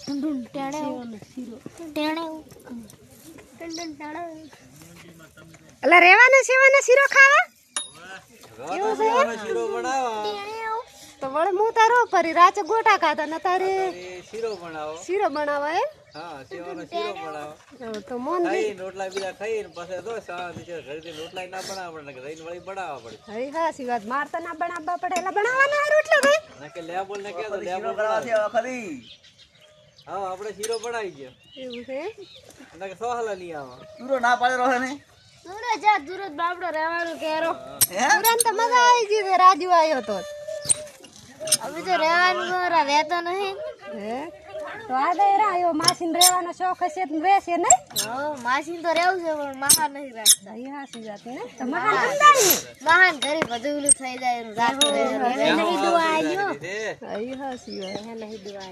ટુંડું ટેણે શીરો ટેણે ટુંડું ટેણે અલા રેવાનો સેવાનો શીરો ખાવા શીરો બનાવો તો વળે હું તારો ફરી રાચે ગોટા ખાતા ન તારે શીરો બનાવો શીરો બનાવવા એમ હા સેવાનો શીરો બનાવો તો મોન ખાઈ રોટલા બીજા ખાઈને પછી તો ઘરેથી રોટલા ના બનાવવા પડે રહીને વળી બનાવવા પડે હરી હાસી વાત માર તો ના બનાવવા પડે એટલે બનાવવાના આ રોટલા ભાઈ ના કે લેબોલ ને કે તો લેબોલ ખરી હા આપણે શીરો બનાવી ગયો એવું છે ના કે સોહલા નહીં આવા પૂરો ના પાડે રહે ને સુરત જા સુરત બાપડો રહેવાનું કેરો પુરાન તો મજા આવી ગઈ છે રાજુ આવ્યો તો હવે તો રહેવાનું રહેતો નહીં હે તો આ દે રહ્યો માસીને રહેવાનો શોખ હશે તો રહેશે ને માસી તો રહેવું છે પણ મહાન નહીં રાખતા હરી હાસી વાત ને તો મહાન સમજાય મહાન ઘરે બધું ઓલું થઈ જાય રાત ને નહીં દુઆ આલ્યો છે હરી હાસી વાત નહીં દુઆ